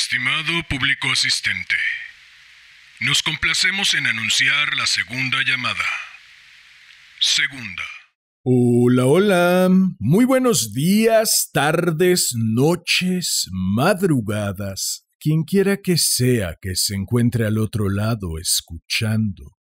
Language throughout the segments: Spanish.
Estimado público asistente, nos complacemos en anunciar la segunda llamada. Segunda. Hola, hola. Muy buenos días, tardes, noches, madrugadas. Quien quiera que sea que se encuentre al otro lado escuchando.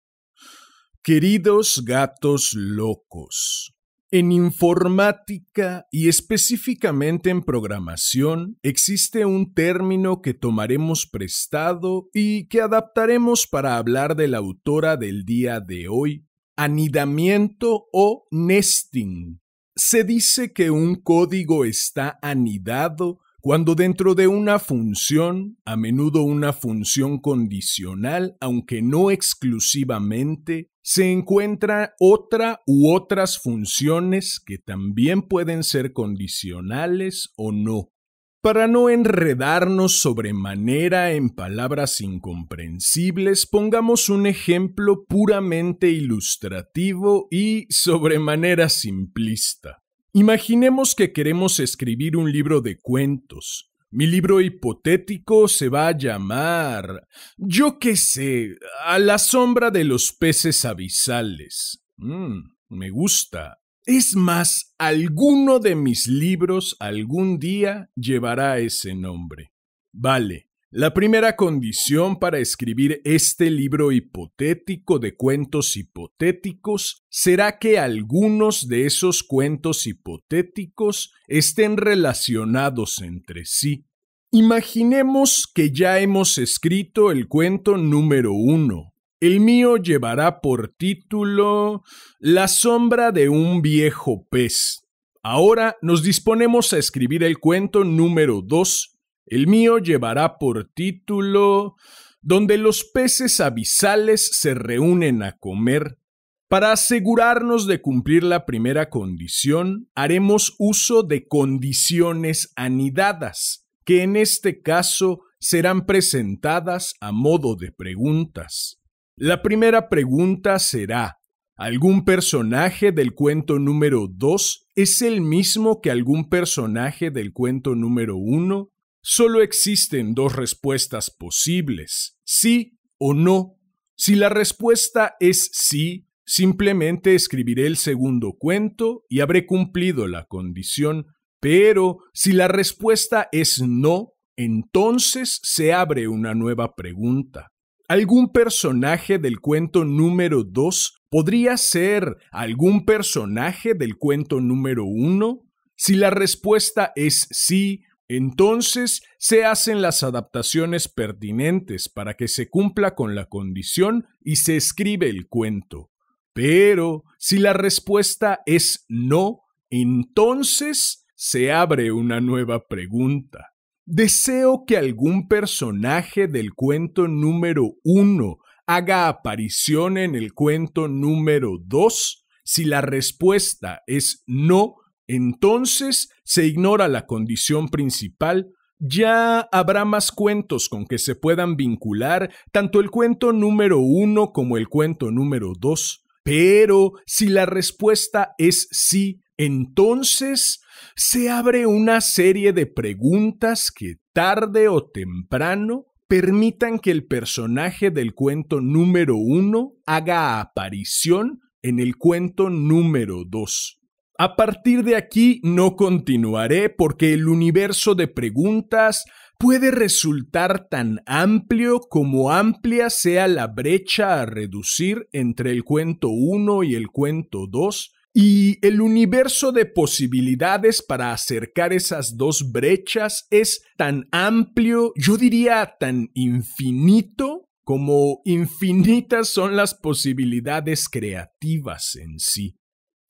Queridos gatos locos, en informática y específicamente en programación existe un término que tomaremos prestado y que adaptaremos para hablar de la autora del día de hoy, anidamiento o nesting. Se dice que un código está anidado cuando dentro de una función, a menudo una función condicional, aunque no exclusivamente, se encuentra otra u otras funciones que también pueden ser condicionales o no. Para no enredarnos sobremanera en palabras incomprensibles, pongamos un ejemplo puramente ilustrativo y sobremanera simplista. Imaginemos que queremos escribir un libro de cuentos. Mi libro hipotético se va a llamar, yo qué sé, A la sombra de los peces abisales. Me gusta. Es más, alguno de mis libros algún día llevará ese nombre. Vale. La primera condición para escribir este libro hipotético de cuentos hipotéticos será que algunos de esos cuentos hipotéticos estén relacionados entre sí. Imaginemos que ya hemos escrito el cuento número 1. El mío llevará por título La sombra de un viejo pez. Ahora nos disponemos a escribir el cuento número 2. El mío llevará por título Donde los peces abisales se reúnen a comer. Para asegurarnos de cumplir la primera condición, haremos uso de condiciones anidadas, que en este caso serán presentadas a modo de preguntas. La primera pregunta será: ¿algún personaje del cuento número 2 es el mismo que algún personaje del cuento número 1? Solo existen dos respuestas posibles, sí o no. Si la respuesta es sí, simplemente escribiré el segundo cuento y habré cumplido la condición. Pero si la respuesta es no, entonces se abre una nueva pregunta. ¿Algún personaje del cuento número 2 podría ser algún personaje del cuento número 1? Si la respuesta es sí, entonces se hacen las adaptaciones pertinentes para que se cumpla con la condición y se escribe el cuento. Pero si la respuesta es no, entonces se abre una nueva pregunta. ¿Deseo que algún personaje del cuento número 1 haga aparición en el cuento número 2? Si la respuesta es no, entonces se ignora la condición principal. Ya habrá más cuentos con que se puedan vincular tanto el cuento número 1 como el cuento número 2. Pero si la respuesta es sí, entonces se abre una serie de preguntas que tarde o temprano permitan que el personaje del cuento número 1 haga aparición en el cuento número 2. A partir de aquí no continuaré porque el universo de preguntas puede resultar tan amplio como amplia sea la brecha a reducir entre el cuento 1 y el cuento 2, y el universo de posibilidades para acercar esas dos brechas es tan amplio, yo diría tan infinito, como infinitas son las posibilidades creativas en sí.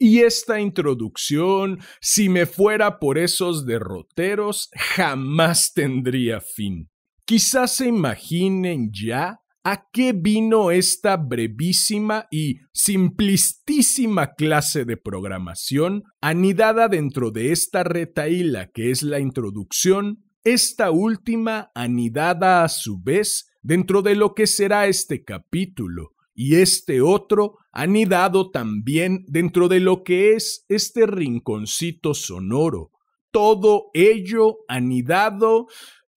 Y esta introducción, si me fuera por esos derroteros, jamás tendría fin. Quizás se imaginen ya a qué vino esta brevísima y simplistísima clase de programación anidada dentro de esta retahíla que es la introducción, esta última anidada a su vez dentro de lo que será este capítulo, y este otro anidado también dentro de lo que es este rinconcito sonoro. Todo ello anidado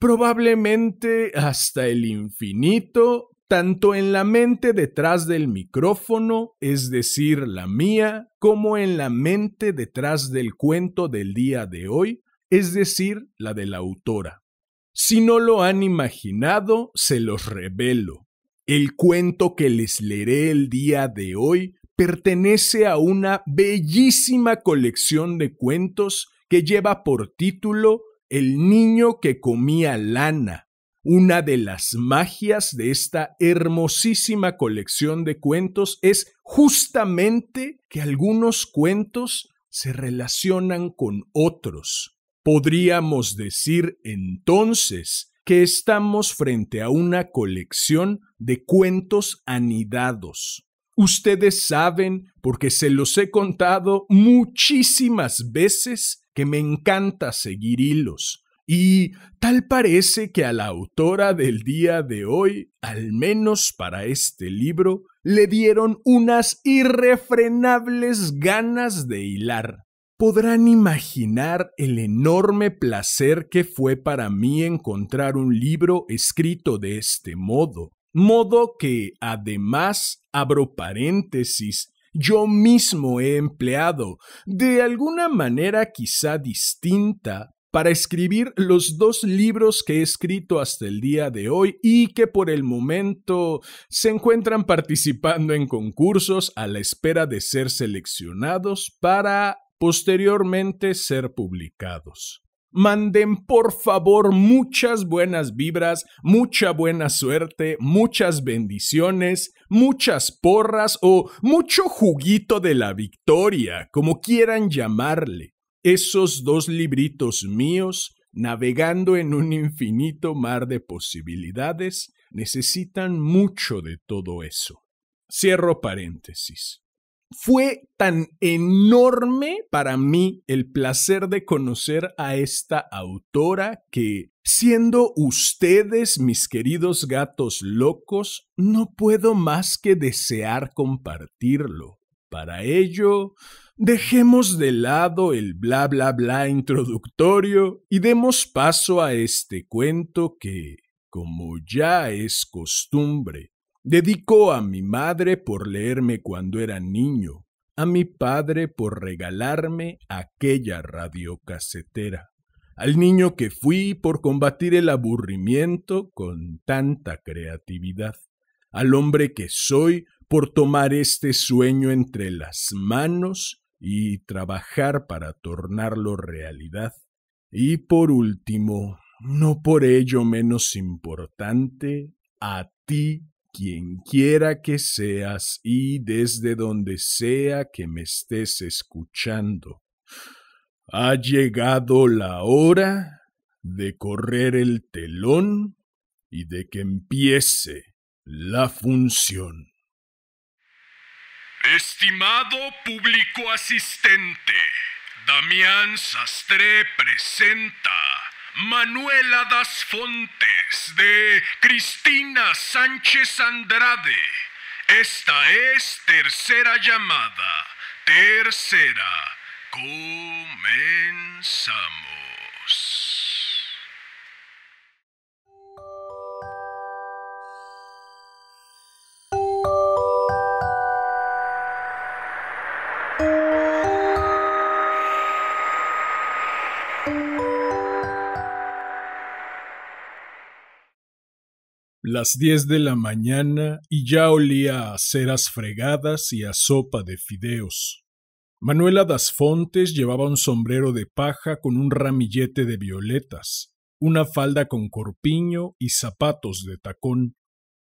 probablemente hasta el infinito, tanto en la mente detrás del micrófono, es decir, la mía, como en la mente detrás del cuento del día de hoy, es decir, la de la autora. Si no lo han imaginado, se los revelo. El cuento que les leeré el día de hoy pertenece a una bellísima colección de cuentos que lleva por título El niño que comía lana. Una de las magias de esta hermosísima colección de cuentos es justamente que algunos cuentos se relacionan con otros. Podríamos decir entonces que estamos frente a una colección de cuentos anidados. Ustedes saben, porque se los he contado muchísimas veces, que me encanta seguir hilos. Y tal parece que a la autora del día de hoy, al menos para este libro, le dieron unas irrefrenables ganas de hilar. Podrán imaginar el enorme placer que fue para mí encontrar un libro escrito de este modo que, además, abro paréntesis, yo mismo he empleado, de alguna manera quizá distinta, para escribir los 2 libros que he escrito hasta el día de hoy y que por el momento se encuentran participando en concursos a la espera de ser seleccionados para posteriormente ser publicados. Manden por favor muchas buenas vibras, mucha buena suerte, muchas bendiciones, muchas porras o mucho juguito de la victoria, como quieran llamarle. Esos 2 libritos míos, navegando en un infinito mar de posibilidades, necesitan mucho de todo eso. Cierro paréntesis. Fue tan enorme para mí el placer de conocer a esta autora que, siendo ustedes mis queridos gatos locos, no puedo más que desear compartirlo. Para ello, dejemos de lado el bla bla bla introductorio y demos paso a este cuento que, como ya es costumbre, dedico a mi madre por leerme cuando era niño, a mi padre por regalarme aquella radiocasetera, al niño que fui por combatir el aburrimiento con tanta creatividad, al hombre que soy por tomar este sueño entre las manos y trabajar para tornarlo realidad. Y por último, no por ello menos importante, a ti, quien quiera que seas y desde donde sea que me estés escuchando. Ha llegado la hora de correr el telón y de que empiece la función. Estimado público asistente, Damián Sastre presenta Manuela das Fontes de Cristina Sánchez Andrade. Esta es tercera llamada. Tercera. Comenzamos. Las 10 de la mañana y ya olía a ceras fregadas y a sopa de fideos. Manuela das Fontes llevaba un sombrero de paja con un ramillete de violetas, una falda con corpiño y zapatos de tacón.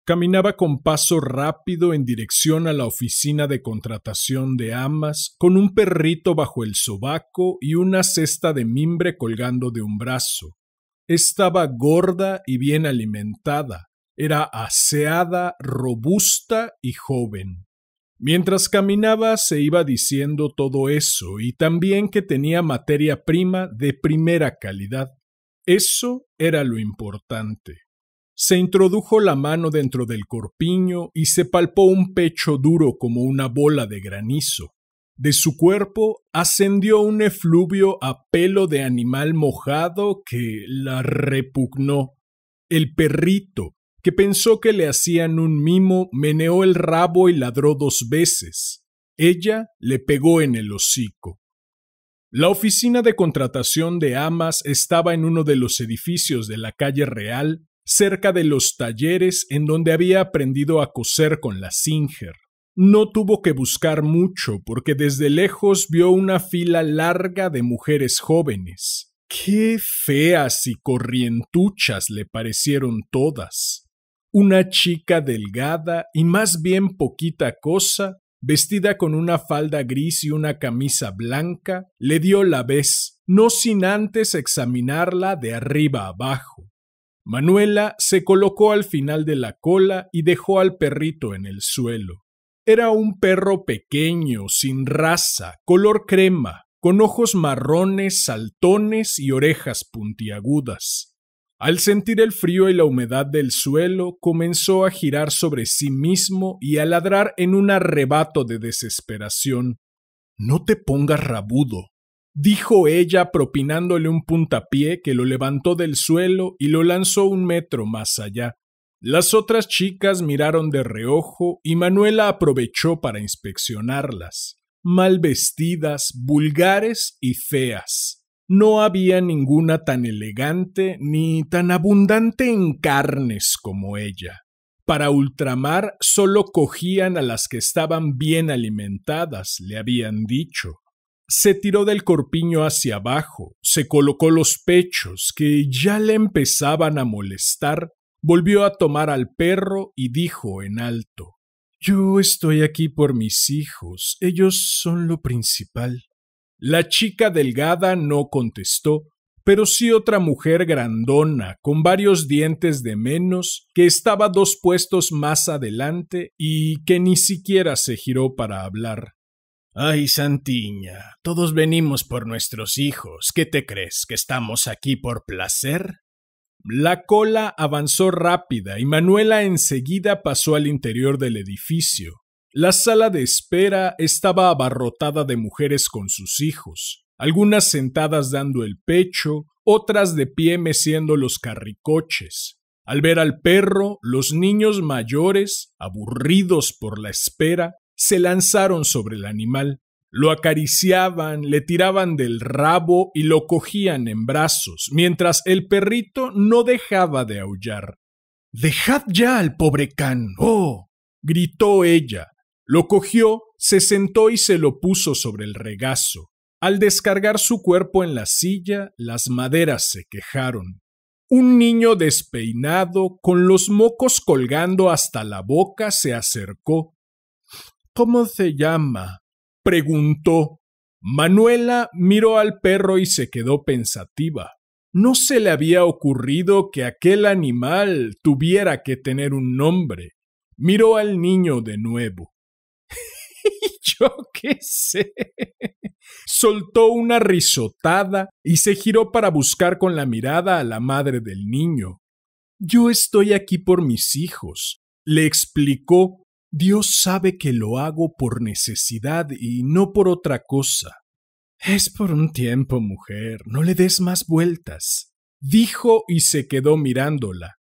Caminaba con paso rápido en dirección a la oficina de contratación de amas, con un perrito bajo el sobaco y una cesta de mimbre colgando de un brazo. Estaba gorda y bien alimentada. Era aseada, robusta y joven. Mientras caminaba se iba diciendo todo eso y también que tenía materia prima de primera calidad. Eso era lo importante. Se introdujo la mano dentro del corpiño y se palpó un pecho duro como una bola de granizo. De su cuerpo ascendió un efluvio a pelo de animal mojado que la repugnó. El perrito, que pensó que le hacían un mimo, meneó el rabo y ladró 2 veces. Ella le pegó en el hocico. La oficina de contratación de amas estaba en uno de los edificios de la calle Real, cerca de los talleres en donde había aprendido a coser con la Singer. No tuvo que buscar mucho porque desde lejos vio una fila larga de mujeres jóvenes. Qué feas y corrientuchas le parecieron todas. Una chica delgada y más bien poquita cosa, vestida con una falda gris y una camisa blanca, le dio la vez, no sin antes examinarla de arriba abajo. Manuela se colocó al final de la cola y dejó al perrito en el suelo. Era un perro pequeño, sin raza, color crema, con ojos marrones, saltones y orejas puntiagudas. Al sentir el frío y la humedad del suelo, comenzó a girar sobre sí mismo y a ladrar en un arrebato de desesperación. «No te pongas rabudo», dijo ella propinándole un puntapié que lo levantó del suelo y lo lanzó 1 metro más allá. Las otras chicas miraron de reojo y Manuela aprovechó para inspeccionarlas. Mal vestidas, vulgares y feas. No había ninguna tan elegante ni tan abundante en carnes como ella. Para ultramar solo cogían a las que estaban bien alimentadas, le habían dicho. Se tiró del corpiño hacia abajo, se colocó los pechos, que ya le empezaban a molestar, volvió a tomar al perro y dijo en alto: «Yo estoy aquí por mis hijos, ellos son lo principal». La chica delgada no contestó, pero sí otra mujer grandona, con varios dientes de menos, que estaba 2 puestos más adelante y que ni siquiera se giró para hablar. «Ay, Santiña, todos venimos por nuestros hijos. ¿Qué te crees, que estamos aquí por placer?» La cola avanzó rápida y Manuela enseguida pasó al interior del edificio. La sala de espera estaba abarrotada de mujeres con sus hijos, algunas sentadas dando el pecho, otras de pie meciendo los carricoches. Al ver al perro, los niños mayores, aburridos por la espera, se lanzaron sobre el animal. Lo acariciaban, le tiraban del rabo y lo cogían en brazos, mientras el perrito no dejaba de aullar. «¡Dejad ya al pobre can! ¡Oh!», gritó ella. Lo cogió, se sentó y se lo puso sobre el regazo. Al descargar su cuerpo en la silla, las maderas se quejaron. Un niño despeinado, con los mocos colgando hasta la boca, se acercó. «¿Cómo se llama?», preguntó. Manuela miró al perro y se quedó pensativa. No se le había ocurrido que aquel animal tuviera que tener un nombre. Miró al niño de nuevo. «Yo qué sé». Soltó una risotada y se giró para buscar con la mirada a la madre del niño. «Yo estoy aquí por mis hijos», le explicó. «Dios sabe que lo hago por necesidad y no por otra cosa». «Es por un tiempo, mujer, no le des más vueltas», dijo y se quedó mirándola.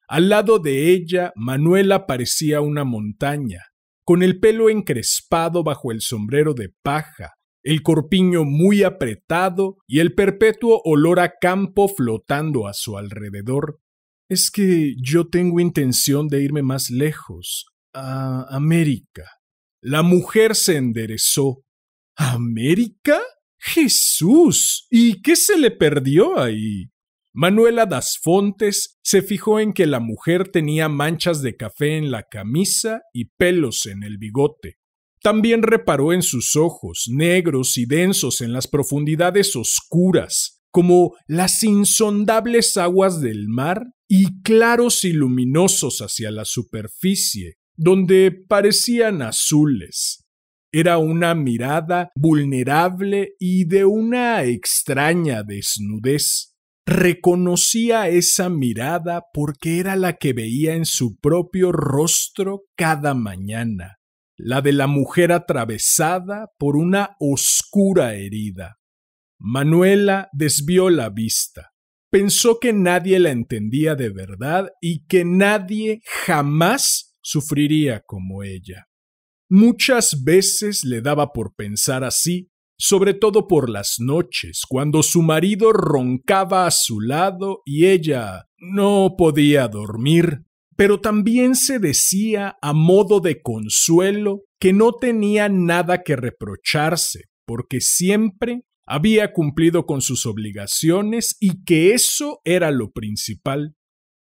Al lado de ella, Manuela parecía una montaña, con el pelo encrespado bajo el sombrero de paja, el corpiño muy apretado y el perpetuo olor a campo flotando a su alrededor. «Es que yo tengo intención de irme más lejos, a América». La mujer se enderezó. «¿América? ¡Jesús! ¿Y qué se le perdió ahí?». Manuela das Fontes se fijó en que la mujer tenía manchas de café en la camisa y pelos en el bigote. También reparó en sus ojos, negros y densos en las profundidades oscuras, como las insondables aguas del mar, y claros y luminosos hacia la superficie, donde parecían azules. Era una mirada vulnerable y de una extraña desnudez. Reconocía esa mirada porque era la que veía en su propio rostro cada mañana. la de la mujer atravesada por una oscura herida. Manuela desvió la vista. Pensó que nadie la entendía de verdad y que nadie jamás sufriría como ella. Muchas veces le daba por pensar así, sobre todo por las noches, cuando su marido roncaba a su lado y ella no podía dormir, pero también se decía a modo de consuelo que no tenía nada que reprocharse, porque siempre había cumplido con sus obligaciones y que eso era lo principal.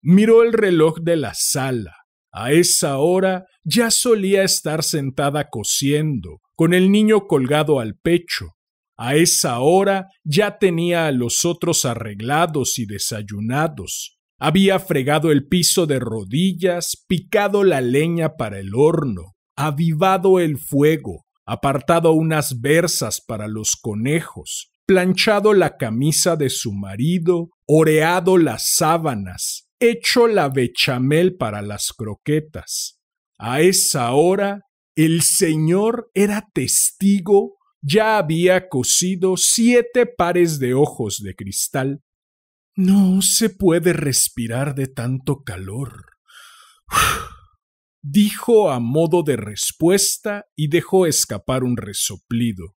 Miró el reloj de la sala. A esa hora ya solía estar sentada cosiendo, con el niño colgado al pecho. A esa hora ya tenía a los otros arreglados y desayunados. Había fregado el piso de rodillas, picado la leña para el horno, avivado el fuego, apartado unas versas para los conejos, planchado la camisa de su marido, oreado las sábanas, hecho la bechamel para las croquetas. A esa hora, el señor era testigo, ya había cosido 7 pares de ojos de cristal. No se puede respirar de tanto calor, dijo a modo de respuesta y dejó escapar un resoplido.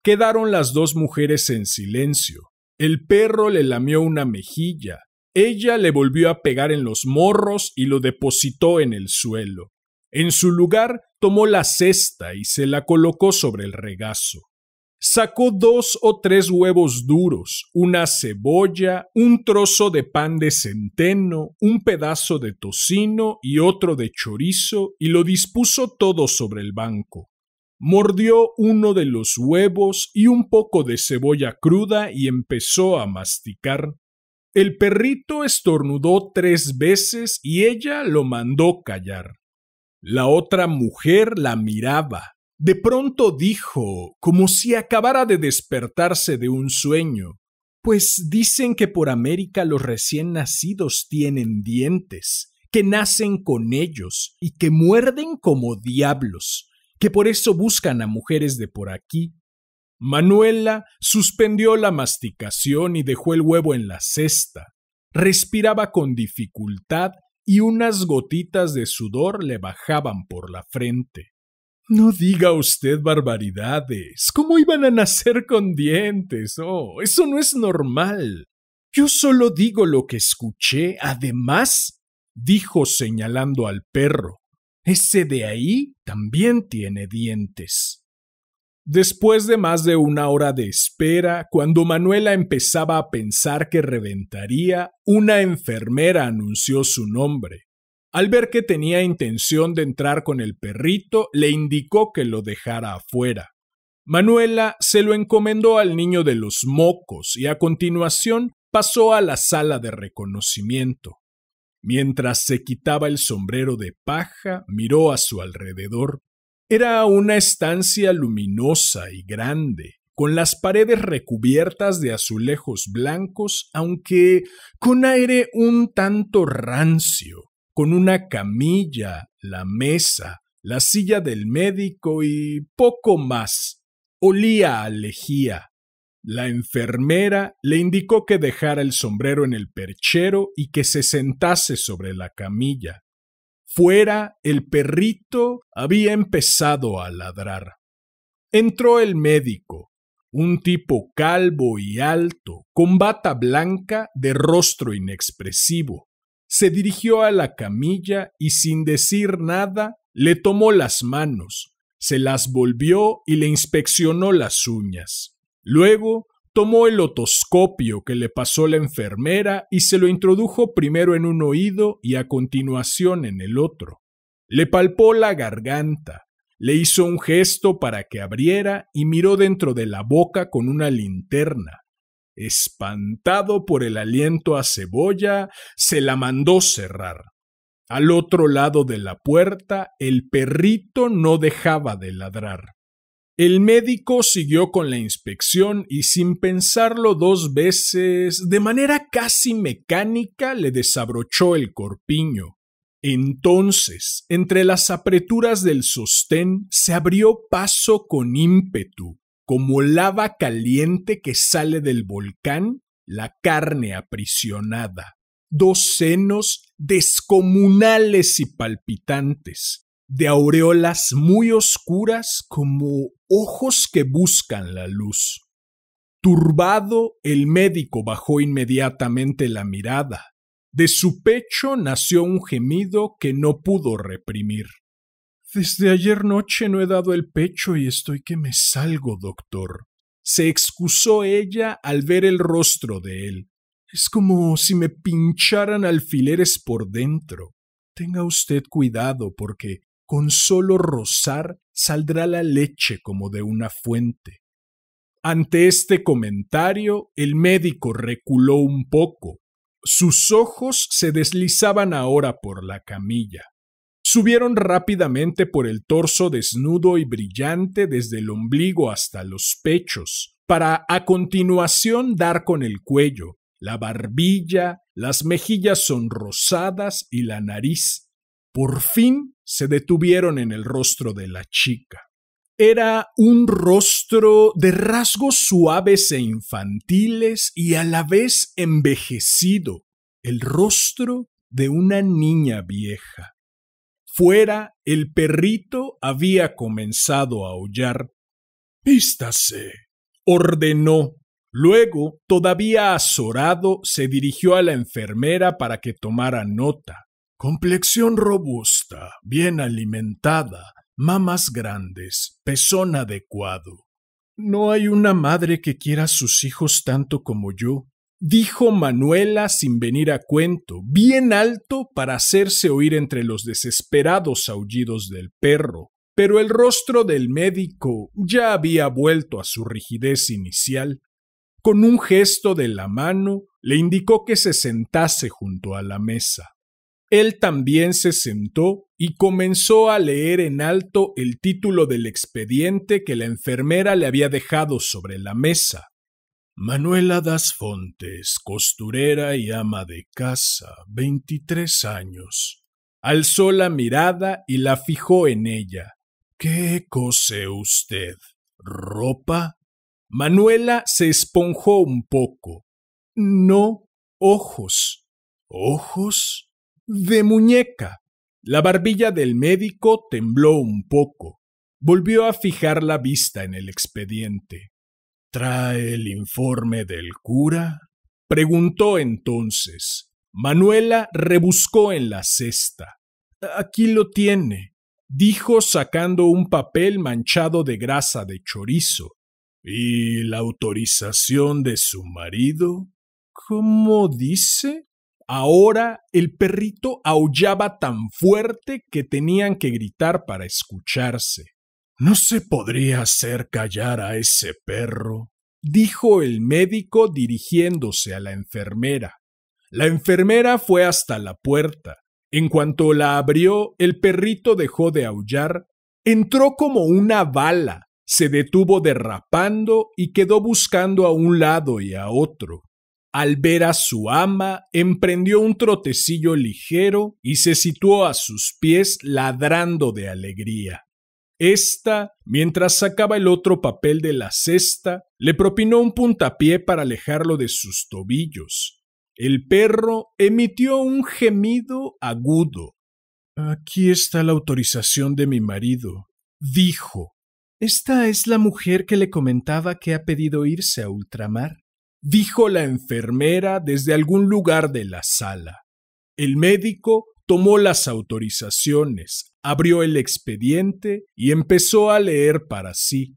Quedaron las dos mujeres en silencio. El perro le lamió una mejilla. Ella le volvió a pegar en los morros y lo depositó en el suelo. En su lugar tomó la cesta y se la colocó sobre el regazo. Sacó 2 o 3 huevos duros, una cebolla, un trozo de pan de centeno, un pedazo de tocino y otro de chorizo y lo dispuso todo sobre el banco. Mordió uno de los huevos y un poco de cebolla cruda y empezó a masticar. El perrito estornudó 3 veces y ella lo mandó callar. La otra mujer la miraba. De pronto dijo, como si acabara de despertarse de un sueño: pues dicen que por América los recién nacidos tienen dientes, que nacen con ellos y que muerden como diablos, que por eso buscan a mujeres de por aquí. Manuela suspendió la masticación y dejó el huevo en la cesta. Respiraba con dificultad y unas gotitas de sudor le bajaban por la frente. No diga usted barbaridades. ¿Cómo iban a nacer con dientes? Oh, eso no es normal. Yo solo digo lo que escuché. Además, dijo señalando al perro, ese de ahí también tiene dientes. Después de más de 1 hora de espera, cuando Manuela empezaba a pensar que reventaría, una enfermera anunció su nombre. Al ver que tenía intención de entrar con el perrito, le indicó que lo dejara afuera. Manuela se lo encomendó al niño de los mocos y a continuación pasó a la sala de reconocimiento. Mientras se quitaba el sombrero de paja, miró a su alrededor. Era una estancia luminosa y grande, con las paredes recubiertas de azulejos blancos, aunque con aire un tanto rancio, con una camilla, la mesa, la silla del médico y poco más. Olía a lejía. La enfermera le indicó que dejara el sombrero en el perchero y que se sentase sobre la camilla. Fuera, el perrito había empezado a ladrar. Entró el médico, un tipo calvo y alto, con bata blanca, de rostro inexpresivo. Se dirigió a la camilla y sin decir nada le tomó las manos, se las volvió y le inspeccionó las uñas. Luego tomó el otoscopio que le pasó la enfermera y se lo introdujo primero en un oído y a continuación en el otro. Le palpó la garganta, le hizo un gesto para que abriera y miró dentro de la boca con una linterna. Espantado por el aliento a cebolla, se la mandó cerrar. Al otro lado de la puerta, el perrito no dejaba de ladrar. El médico siguió con la inspección y sin pensarlo 2 veces, de manera casi mecánica, le desabrochó el corpiño. Entonces, entre las apreturas del sostén se abrió paso con ímpetu, como lava caliente que sale del volcán, la carne aprisionada. 2 senos descomunales y palpitantes, de aureolas muy oscuras como ojos que buscan la luz. Turbado, el médico bajó inmediatamente la mirada. De su pecho nació un gemido que no pudo reprimir. «Desde ayer noche no he dado el pecho y estoy que me salgo, doctor», se excusó ella al ver el rostro de él. «Es como si me pincharan alfileres por dentro. Tenga usted cuidado porque con solo rozar saldrá la leche como de una fuente». Ante este comentario, el médico reculó un poco. Sus ojos se deslizaban ahora por la camilla. Subieron rápidamente por el torso desnudo y brillante desde el ombligo hasta los pechos, para a continuación dar con el cuello, la barbilla, las mejillas sonrosadas y la nariz. Por fin se detuvieron en el rostro de la chica. Era un rostro de rasgos suaves e infantiles y a la vez envejecido, el rostro de una niña vieja. Fuera, el perrito había comenzado a aullar. «Vístase», ordenó. Luego, todavía azorado, se dirigió a la enfermera para que tomara nota. «Complexión robusta, bien alimentada, mamas grandes, pezón adecuado. No hay una madre que quiera a sus hijos tanto como yo», dijo Manuela sin venir a cuento, bien alto para hacerse oír entre los desesperados aullidos del perro. Pero el rostro del médico ya había vuelto a su rigidez inicial. Con un gesto de la mano le indicó que se sentase junto a la mesa. Él también se sentó y comenzó a leer en alto el título del expediente que la enfermera le había dejado sobre la mesa. «Manuela Das Fontes, costurera y ama de casa, 23 años». Alzó la mirada y la fijó en ella. «¿Qué cose usted? ¿Ropa?» Manuela se esponjó un poco. «No, ojos». «¿Ojos?» «De muñeca». La barbilla del médico tembló un poco. Volvió a fijar la vista en el expediente. «¿Trae el informe del cura?», preguntó entonces. Manuela rebuscó en la cesta. «Aquí lo tiene», dijo sacando un papel manchado de grasa de chorizo. «¿Y la autorización de su marido?» «¿Cómo dice?» Ahora el perrito aullaba tan fuerte que tenían que gritar para escucharse. «¿No se podría hacer callar a ese perro?», dijo el médico dirigiéndose a la enfermera. La enfermera fue hasta la puerta. En cuanto la abrió, el perrito dejó de aullar, entró como una bala, se detuvo derrapando y quedó buscando a un lado y a otro. Al ver a su ama, emprendió un trotecillo ligero y se situó a sus pies ladrando de alegría. Esta, mientras sacaba el otro papel de la cesta, le propinó un puntapié para alejarlo de sus tobillos. El perro emitió un gemido agudo. «Aquí está la autorización de mi marido», dijo. «Esta es la mujer que le comentaba que ha pedido irse a ultramar», dijo la enfermera desde algún lugar de la sala. El médico tomó las autorizaciones, abrió el expediente y empezó a leer para sí.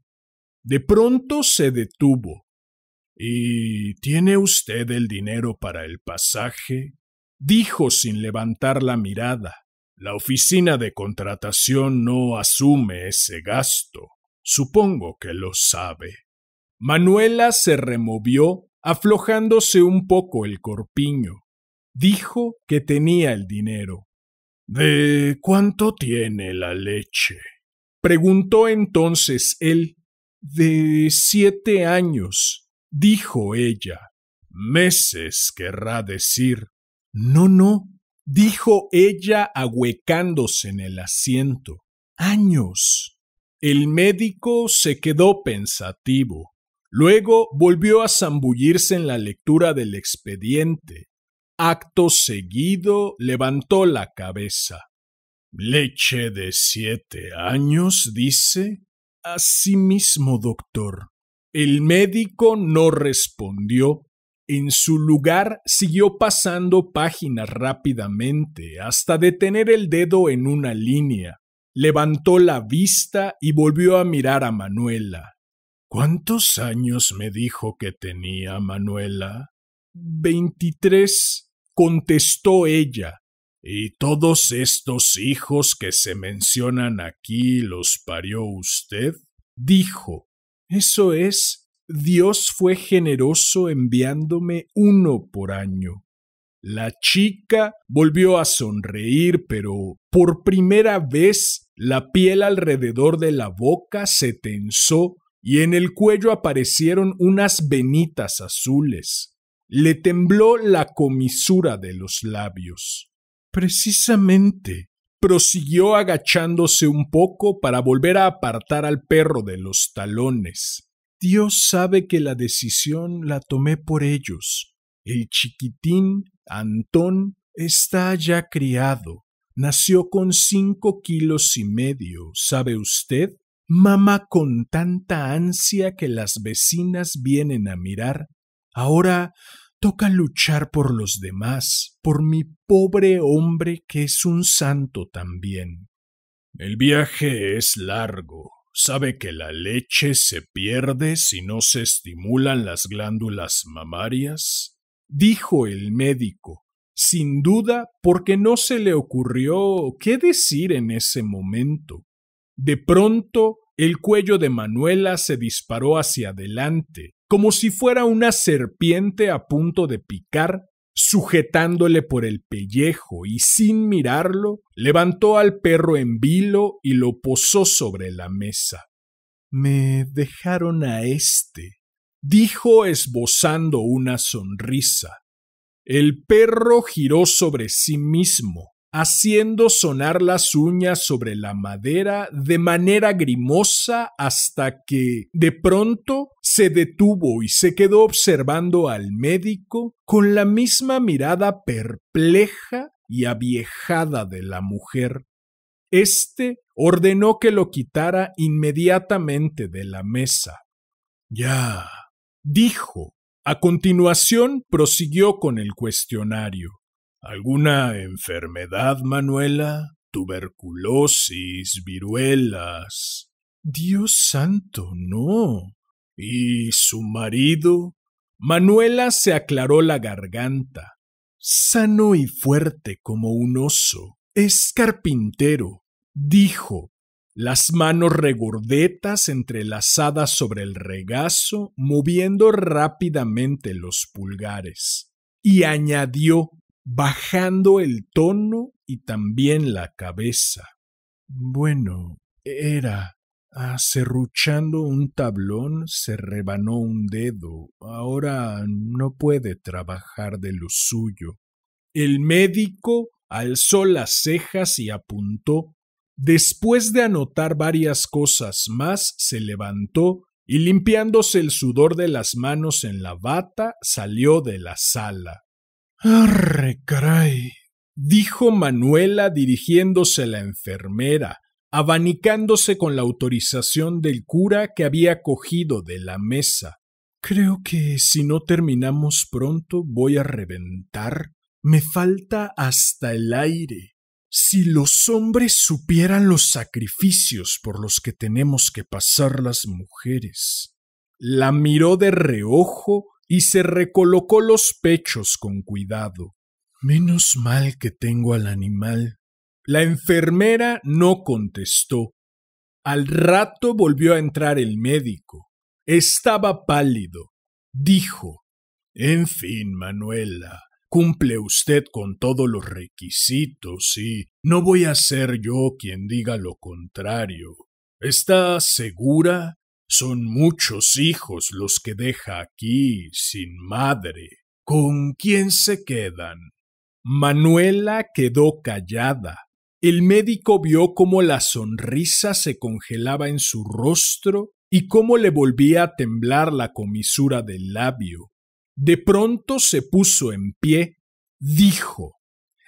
De pronto se detuvo. «¿Y tiene usted el dinero para el pasaje?», dijo sin levantar la mirada. «La oficina de contratación no asume ese gasto. Supongo que lo sabe». Manuela se removió, aflojándose un poco el corpiño. Dijo que tenía el dinero. «¿De cuánto tiene la leche?», preguntó entonces él. «De 7 años», dijo ella. «Meses querrá decir». No, dijo ella ahuecándose en el asiento. Años. El médico se quedó pensativo. Luego volvió a zambullirse en la lectura del expediente. Acto seguido levantó la cabeza. ¿Leche de 7 años, dice? Así mismo, doctor. El médico no respondió. En su lugar siguió pasando páginas rápidamente hasta detener el dedo en una línea. Levantó la vista y volvió a mirar a Manuela. ¿Cuántos años me dijo que tenía Manuela? 23, contestó ella. ¿Y todos estos hijos que se mencionan aquí los parió usted? Dijo. Eso es, Dios fue generoso enviándome 1 por año. La chica volvió a sonreír, pero por primera vez la piel alrededor de la boca se tensó y en el cuello aparecieron unas venitas azules. Le tembló la comisura de los labios. Precisamente, prosiguió agachándose un poco para volver a apartar al perro de los talones. Dios sabe que la decisión la tomé por ellos. El chiquitín, Antón, está ya criado. Nació con 5,5 kilos, ¿sabe usted? Mama con tanta ansia que las vecinas vienen a mirar. Ahora toca luchar por los demás, por mi pobre hombre que es un santo también. El viaje es largo. ¿Sabe que la leche se pierde si no se estimulan las glándulas mamarias? Dijo el médico, sin duda porque no se le ocurrió qué decir en ese momento. De pronto, el cuello de Manuela se disparó hacia adelante, como si fuera una serpiente a punto de picar, sujetándole por el pellejo y sin mirarlo, levantó al perro en vilo y lo posó sobre la mesa. Me dejaron a este, dijo esbozando una sonrisa. El perro giró sobre sí mismo, haciendo sonar las uñas sobre la madera de manera grimosa hasta que, de pronto, se detuvo y se quedó observando al médico con la misma mirada perpleja y aviejada de la mujer. Este ordenó que lo quitara inmediatamente de la mesa. Ya, dijo. A continuación prosiguió con el cuestionario. ¿Alguna enfermedad, Manuela? ¿Tuberculosis, viruelas? Dios santo, no. ¿Y su marido? Manuela se aclaró la garganta. Sano y fuerte como un oso. Es carpintero, dijo, las manos regordetas entrelazadas sobre el regazo, moviendo rápidamente los pulgares. Y añadió, bajando el tono y también la cabeza. Bueno, era. Acerruchando un tablón se rebanó un dedo. Ahora no puede trabajar de lo suyo. El médico alzó las cejas y apuntó. Después de anotar varias cosas más, se levantó y limpiándose el sudor de las manos en la bata, salió de la sala. ¡Arre, caray!, dijo Manuela dirigiéndose a la enfermera, abanicándose con la autorización del cura que había cogido de la mesa. Creo que si no terminamos pronto voy a reventar. Me falta hasta el aire. Si los hombres supieran los sacrificios por los que tenemos que pasar las mujeres. La miró de reojo y se recolocó los pechos con cuidado. Menos mal que tengo al animal. La enfermera no contestó. Al rato volvió a entrar el médico. Estaba pálido. Dijo: En fin, Manuela, cumple usted con todos los requisitos y no voy a ser yo quien diga lo contrario. ¿Está segura? Son muchos hijos los que deja aquí sin madre. ¿Con quién se quedan? Manuela quedó callada. El médico vio cómo la sonrisa se congelaba en su rostro y cómo le volvía a temblar la comisura del labio. De pronto se puso en pie. Dijo: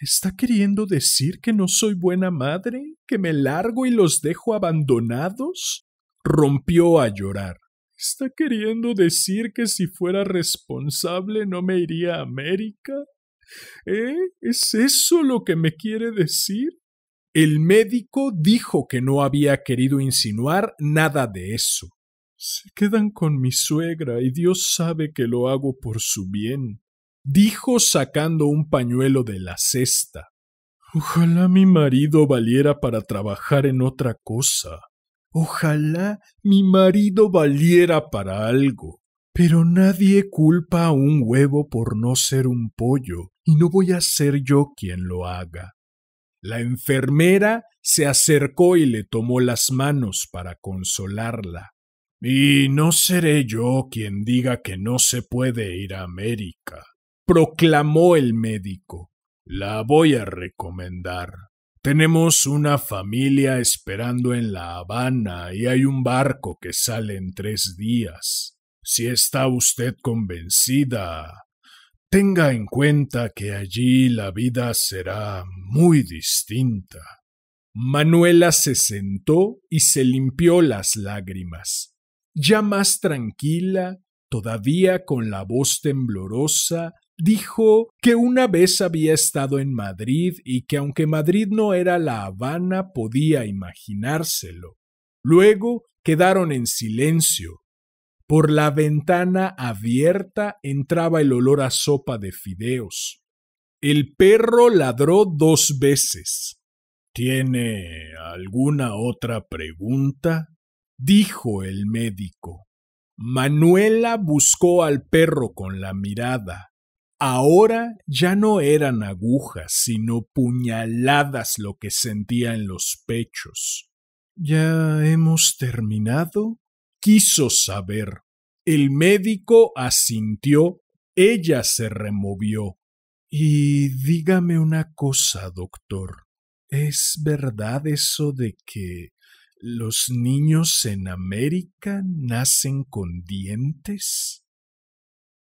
¿Está queriendo decir que no soy buena madre? ¿Que me largo y los dejo abandonados? Rompió a llorar. ¿Está queriendo decir que si fuera responsable no me iría a América? ¿Es eso lo que me quiere decir? El médico dijo que no había querido insinuar nada de eso. Se quedan con mi suegra y Dios sabe que lo hago por su bien, dijo sacando un pañuelo de la cesta. Ojalá mi marido valiera para trabajar en otra cosa. Ojalá mi marido valiera para algo. Pero nadie culpa a un huevo por no ser un pollo, y no voy a ser yo quien lo haga. La enfermera se acercó y le tomó las manos para consolarla. Y no seré yo quien diga que no se puede ir a América, proclamó el médico. La voy a recomendar. Tenemos una familia esperando en La Habana y hay un barco que sale en 3 días. Si está usted convencida, tenga en cuenta que allí la vida será muy distinta. Manuela se sentó y se limpió las lágrimas. Ya más tranquila, todavía con la voz temblorosa, dijo que una vez había estado en Madrid y que aunque Madrid no era La Habana, podía imaginárselo. Luego quedaron en silencio. Por la ventana abierta entraba el olor a sopa de fideos. El perro ladró 2 veces. ¿Tiene alguna otra pregunta?, dijo el médico. Manuela buscó al perro con la mirada. Ahora ya no eran agujas, sino puñaladas lo que sentía en los pechos. ¿Ya hemos terminado?, quiso saber. El médico asintió. Ella se removió. Y dígame una cosa, doctor. ¿Es verdad eso de que los niños en América nacen con dientes?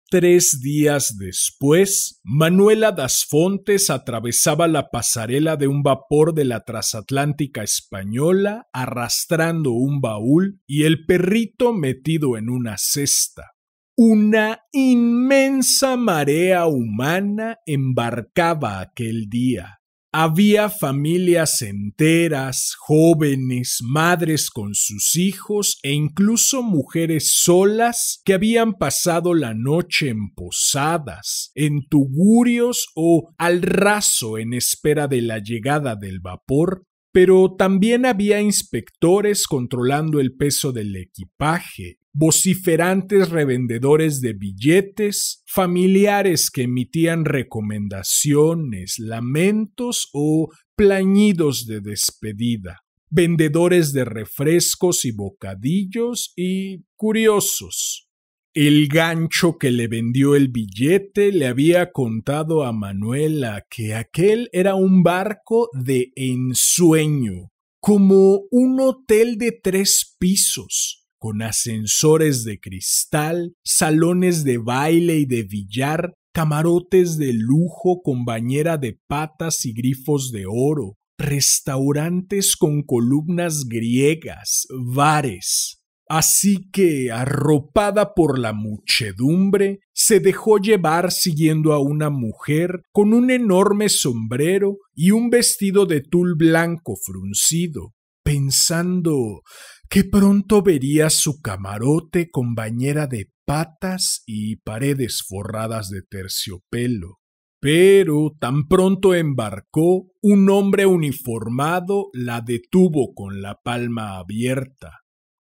3 días después, Manuela das Fontes atravesaba la pasarela de un vapor de la transatlántica española arrastrando un baúl y el perrito metido en una cesta. Una inmensa marea humana embarcaba aquel día. Había familias enteras, jóvenes, madres con sus hijos e incluso mujeres solas que habían pasado la noche en posadas, en tugurios o al raso en espera de la llegada del vapor, pero también había inspectores controlando el peso del equipaje, vociferantes revendedores de billetes, familiares que emitían recomendaciones, lamentos o plañidos de despedida, vendedores de refrescos y bocadillos y curiosos. El gancho que le vendió el billete le había contado a Manuela que aquel era un barco de ensueño, como un hotel de 3 pisos, con ascensores de cristal, salones de baile y de billar, camarotes de lujo con bañera de patas y grifos de oro, restaurantes con columnas griegas, bares. Así que, arropada por la muchedumbre, se dejó llevar siguiendo a una mujer con un enorme sombrero y un vestido de tul blanco fruncido, pensando que pronto vería su camarote con bañera de patas y paredes forradas de terciopelo. Pero tan pronto embarcó, un hombre uniformado la detuvo con la palma abierta.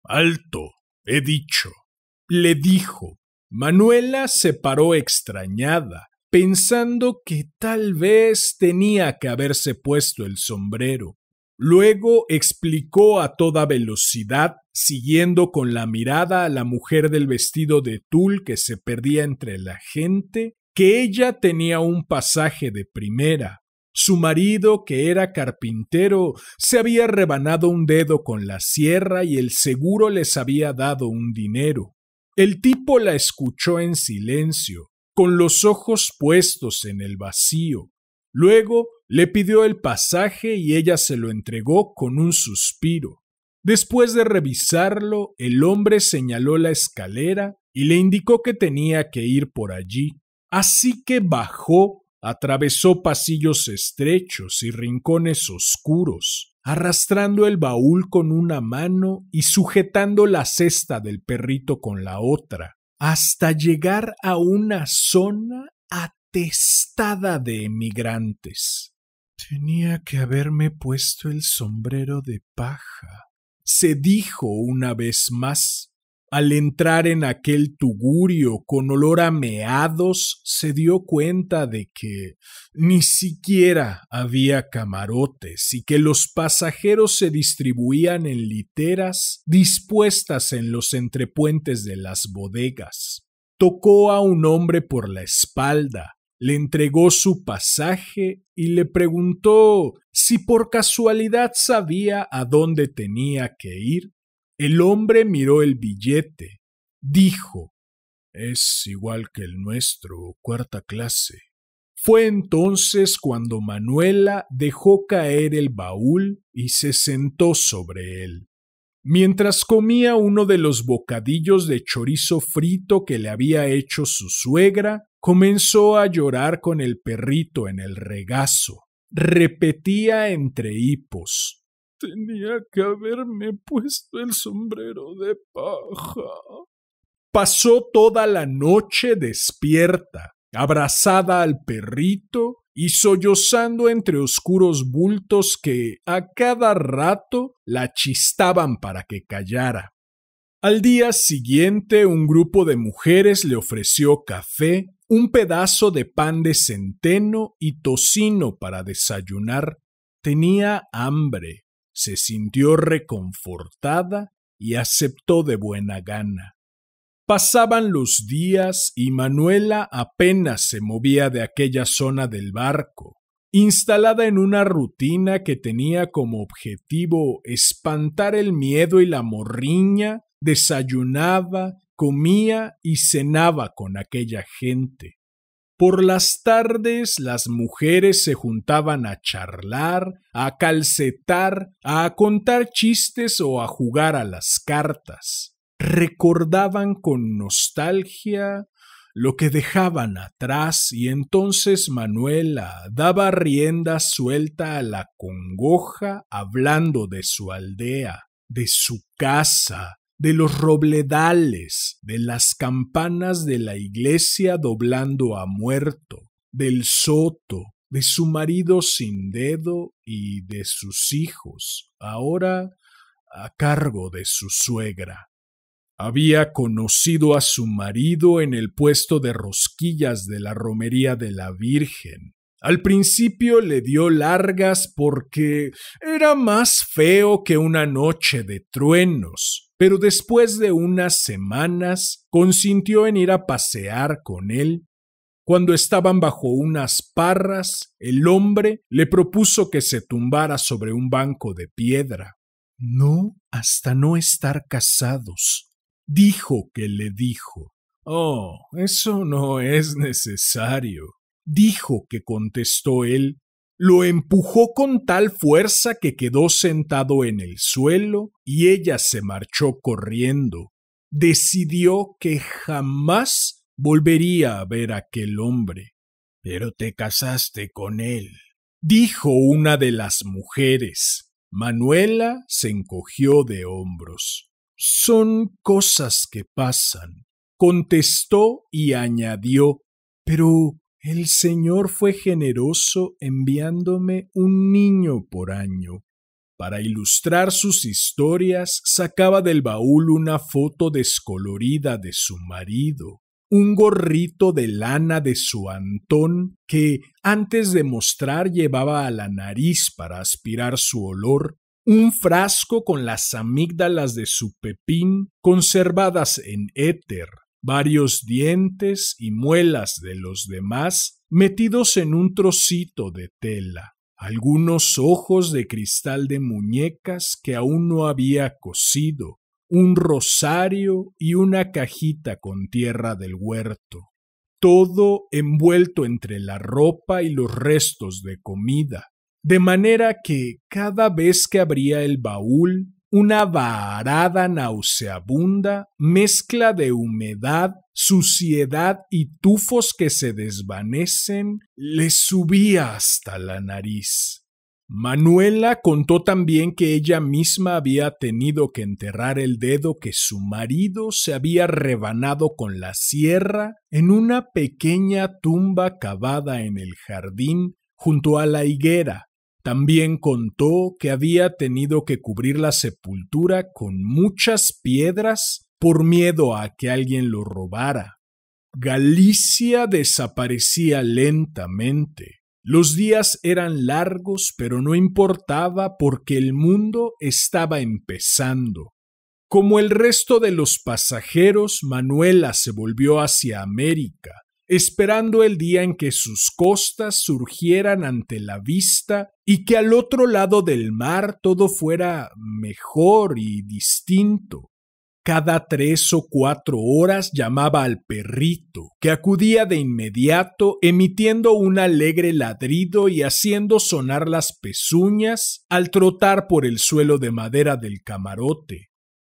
«Alto, he dicho», le dijo. Manuela se paró extrañada, pensando que tal vez tenía que haberse puesto el sombrero. Luego explicó a toda velocidad, siguiendo con la mirada a la mujer del vestido de tul que se perdía entre la gente, que ella tenía un pasaje de primera. Su marido, que era carpintero, se había rebanado un dedo con la sierra y el seguro les había dado un dinero. El tipo la escuchó en silencio, con los ojos puestos en el vacío. Luego le pidió el pasaje y ella se lo entregó con un suspiro. Después de revisarlo, el hombre señaló la escalera y le indicó que tenía que ir por allí. Así que bajó, atravesó pasillos estrechos y rincones oscuros, arrastrando el baúl con una mano y sujetando la cesta del perrito con la otra, hasta llegar a una zona atestada de emigrantes. Tenía que haberme puesto el sombrero de paja, se dijo una vez más. Al entrar en aquel tugurio con olor a meados, se dio cuenta de que ni siquiera había camarotes y que los pasajeros se distribuían en literas dispuestas en los entrepuentes de las bodegas. Tocó a un hombre por la espalda, le entregó su pasaje y le preguntó si por casualidad sabía a dónde tenía que ir. El hombre miró el billete. Dijo: «Es igual que el nuestro, 4ª clase». Fue entonces cuando Manuela dejó caer el baúl y se sentó sobre él. Mientras comía uno de los bocadillos de chorizo frito que le había hecho su suegra, comenzó a llorar con el perrito en el regazo. Repetía entre hipos: «Tenía que haberme puesto el sombrero de paja». Pasó toda la noche despierta, abrazada al perrito y sollozando entre oscuros bultos que a cada rato la chistaban para que callara. Al día siguiente, un grupo de mujeres le ofreció café, un pedazo de pan de centeno y tocino para desayunar. Tenía hambre. Se sintió reconfortada y aceptó de buena gana. Pasaban los días y Manuela apenas se movía de aquella zona del barco, instalada en una rutina que tenía como objetivo espantar el miedo y la morriña. Desayunaba, comía y cenaba con aquella gente. Por las tardes las mujeres se juntaban a charlar, a calcetar, a contar chistes o a jugar a las cartas. Recordaban con nostalgia lo que dejaban atrás y entonces Manuela daba rienda suelta a la congoja hablando de su aldea, de su casa, de los robledales, de las campanas de la iglesia doblando a muerto, del soto, de su marido sin dedo y de sus hijos, ahora a cargo de su suegra. Había conocido a su marido en el puesto de rosquillas de la romería de la Virgen. Al principio le dio largas porque era más feo que una noche de truenos, pero después de unas semanas consintió en ir a pasear con él. Cuando estaban bajo unas parras, el hombre le propuso que se tumbara sobre un banco de piedra. «No, hasta no estar casados», dijo que le dijo. «Oh, eso no es necesario», dijo que contestó él. Lo empujó con tal fuerza que quedó sentado en el suelo y ella se marchó corriendo. Decidió que jamás volvería a ver a aquel hombre. «Pero te casaste con él», dijo una de las mujeres. Manuela se encogió de hombros. «Son cosas que pasan», contestó y añadió. «Pero el Señor fue generoso enviándome un niño por año». Para ilustrar sus historias, sacaba del baúl una foto descolorida de su marido, un gorrito de lana de su Antón que antes de mostrar llevaba a la nariz para aspirar su olor, un frasco con las amígdalas de su Pepín conservadas en éter, varios dientes y muelas de los demás metidos en un trocito de tela, algunos ojos de cristal de muñecas que aún no había cosido, un rosario y una cajita con tierra del huerto. Todo envuelto entre la ropa y los restos de comida, de manera que cada vez que abría el baúl, una varada nauseabunda mezcla de humedad, suciedad y tufos que se desvanecen le subía hasta la nariz. Manuela contó también que ella misma había tenido que enterrar el dedo que su marido se había rebanado con la sierra en una pequeña tumba cavada en el jardín junto a la higuera. También contó que había tenido que cubrir la sepultura con muchas piedras por miedo a que alguien lo robara. Galicia desaparecía lentamente. Los días eran largos, pero no importaba porque el mundo estaba empezando. Como el resto de los pasajeros, Manuela se volvió hacia América, esperando el día en que sus costas surgieran ante la vista y que al otro lado del mar todo fuera mejor y distinto. Cada 3 o 4 horas llamaba al perrito, que acudía de inmediato, emitiendo un alegre ladrido y haciendo sonar las pezuñas al trotar por el suelo de madera del camarote.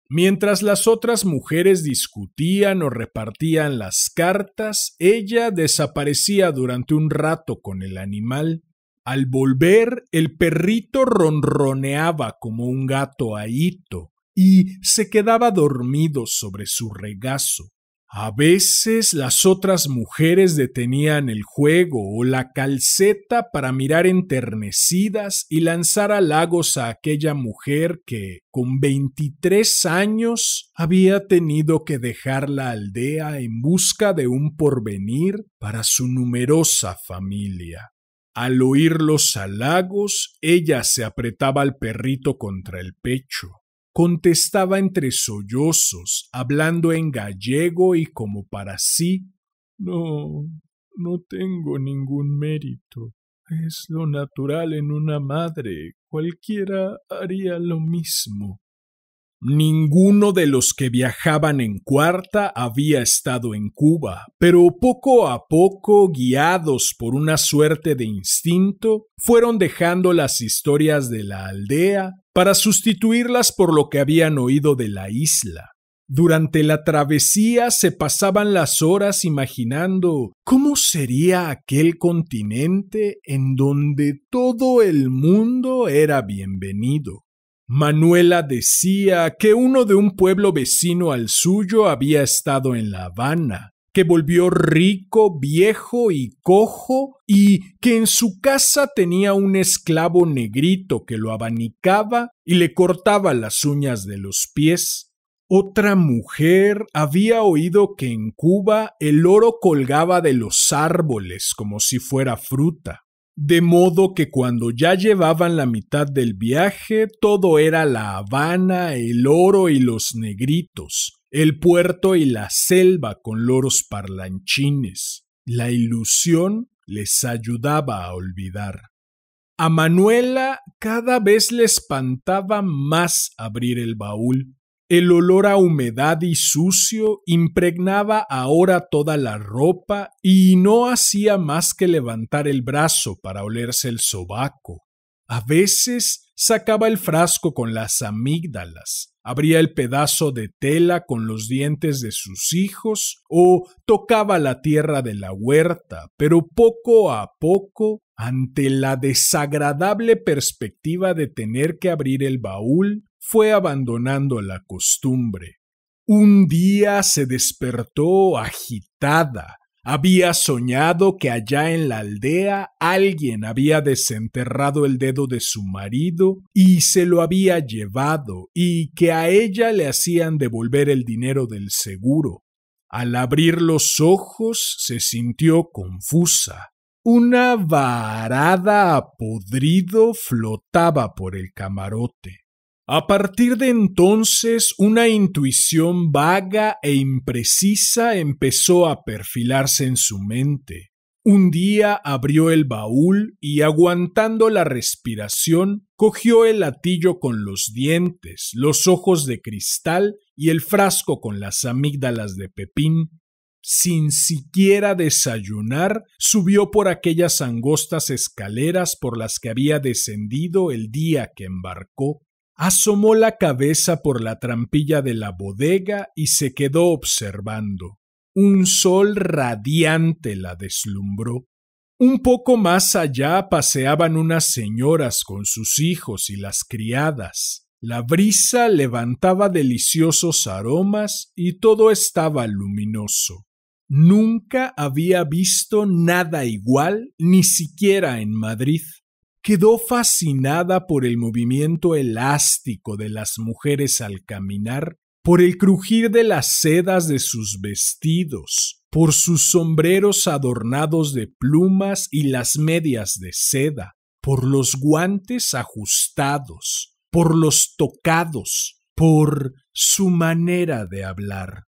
Mientras las otras mujeres discutían o repartían las cartas, ella desaparecía durante un rato con el animal. Al volver, el perrito ronroneaba como un gato ahito y se quedaba dormido sobre su regazo. A veces las otras mujeres detenían el juego o la calceta para mirar enternecidas y lanzar halagos a aquella mujer que, con 23 años, había tenido que dejar la aldea en busca de un porvenir para su numerosa familia. Al oír los halagos, ella se apretaba al perrito contra el pecho. Contestaba entre sollozos, hablando en gallego y como para sí. No tengo ningún mérito. Es lo natural en una madre. Cualquiera haría lo mismo. Ninguno de los que viajaban en cuarta había estado en Cuba, pero poco a poco, guiados por una suerte de instinto, fueron dejando las historias de la aldea para sustituirlas por lo que habían oído de la isla. Durante la travesía se pasaban las horas imaginando cómo sería aquel continente en donde todo el mundo era bienvenido. Manuela decía que uno de un pueblo vecino al suyo había estado en La Habana, que volvió rico, viejo y cojo, y que en su casa tenía un esclavo negrito que lo abanicaba y le cortaba las uñas de los pies. Otra mujer había oído que en Cuba el oro colgaba de los árboles como si fuera fruta. De modo que cuando ya llevaban la mitad del viaje, todo era La Habana, el oro y los negritos, el puerto y la selva con loros parlanchines. La ilusión les ayudaba a olvidar. A Manuela cada vez le espantaba más abrir el baúl. El olor a humedad y sucio impregnaba ahora toda la ropa y no hacía más que levantar el brazo para olerse el sobaco. A veces sacaba el frasco con las amígdalas, abría el pedazo de tela con los dientes de sus hijos o tocaba la tierra de la huerta, pero poco a poco, ante la desagradable perspectiva de tener que abrir el baúl, fue abandonando la costumbre. Un día se despertó agitada. Había soñado que allá en la aldea alguien había desenterrado el dedo de su marido y se lo había llevado, y que a ella le hacían devolver el dinero del seguro. Al abrir los ojos se sintió confusa. Una varada a podrido flotaba por el camarote. A partir de entonces, una intuición vaga e imprecisa empezó a perfilarse en su mente. Un día abrió el baúl y, aguantando la respiración, cogió el latillo con los dientes, los ojos de cristal y el frasco con las amígdalas de Pepín. Sin siquiera desayunar, subió por aquellas angostas escaleras por las que había descendido el día que embarcó. Asomó la cabeza por la trampilla de la bodega y se quedó observando. Un sol radiante la deslumbró. Un poco más allá paseaban unas señoras con sus hijos y las criadas. La brisa levantaba deliciosos aromas y todo estaba luminoso. Nunca había visto nada igual, ni siquiera en Madrid. Quedó fascinada por el movimiento elástico de las mujeres al caminar, por el crujir de las sedas de sus vestidos, por sus sombreros adornados de plumas y las medias de seda, por los guantes ajustados, por los tocados, por su manera de hablar.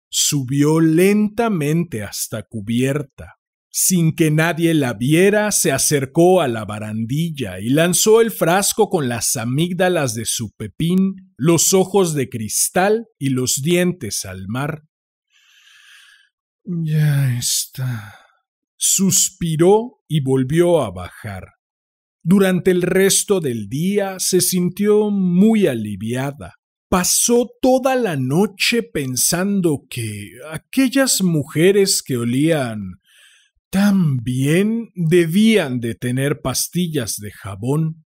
Subió lentamente hasta cubierta. Sin que nadie la viera, se acercó a la barandilla y lanzó el frasco con las amígdalas de su Pepín, los ojos de cristal y los dientes al mar. Ya está. Suspiró y volvió a bajar. Durante el resto del día se sintió muy aliviada. Pasó toda la noche pensando que aquellas mujeres que olían tan bien debían de tener pastillas de jabón.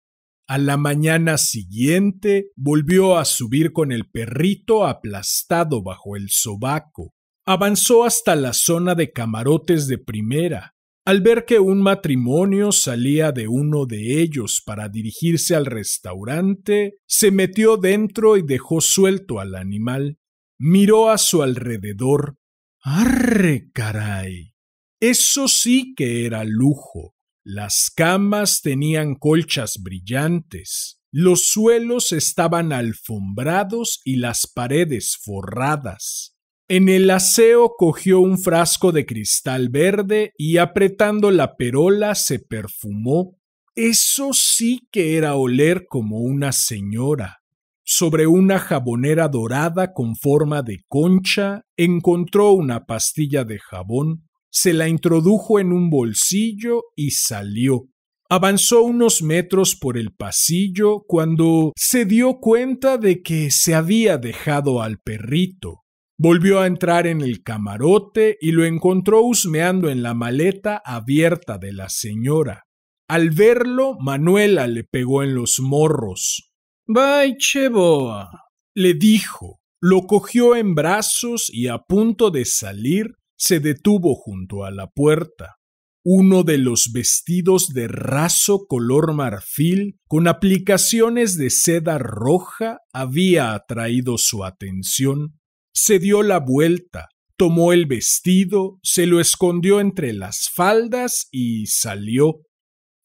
A la mañana siguiente volvió a subir con el perrito aplastado bajo el sobaco. Avanzó hasta la zona de camarotes de primera. Al ver que un matrimonio salía de uno de ellos para dirigirse al restaurante, se metió dentro y dejó suelto al animal. Miró a su alrededor. ¡Arre, caray! Eso sí que era lujo. Las camas tenían colchas brillantes, los suelos estaban alfombrados y las paredes forradas. En el aseo cogió un frasco de cristal verde y apretando la perola se perfumó. Eso sí que era oler como una señora. Sobre una jabonera dorada con forma de concha encontró una pastilla de jabón. Se la introdujo en un bolsillo y salió. Avanzó unos metros por el pasillo cuando se dio cuenta de que se había dejado al perrito. Volvió a entrar en el camarote y lo encontró husmeando en la maleta abierta de la señora. Al verlo, Manuela le pegó en los morros. «Vai, cheboa», le dijo. Lo cogió en brazos y a punto de salir, se detuvo junto a la puerta. Uno de los vestidos de raso color marfil, con aplicaciones de seda roja, había atraído su atención. Se dio la vuelta, tomó el vestido, se lo escondió entre las faldas y salió.